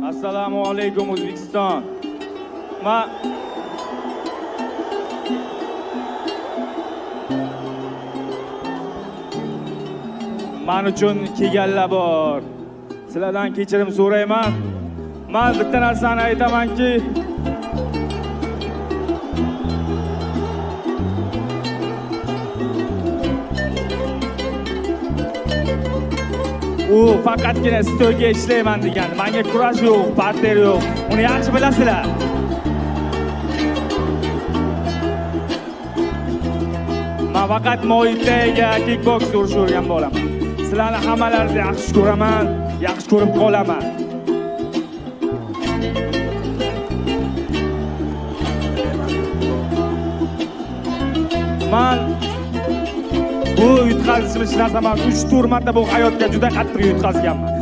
Assalomu alaykum O'zbekiston. Men uchun kelganlar bor. Sizlardan kechirim so'rayman. Men bitta narsani aytamanki, u faqatgina stolga ishlayman degan. Menga kurash yo'q, parter yo'q. Uni yaxshi bilasizlar. Men faqat Muaytayga kickboks urishni o'rgan bo'laman. Sizlarni hammalaringizni yaxshi ko'raman, yaxshi ko'rib qolaman. Men bu yutqazishim narsa emas. 3 tur marta bu hayotga juda qattiq yutqazganman.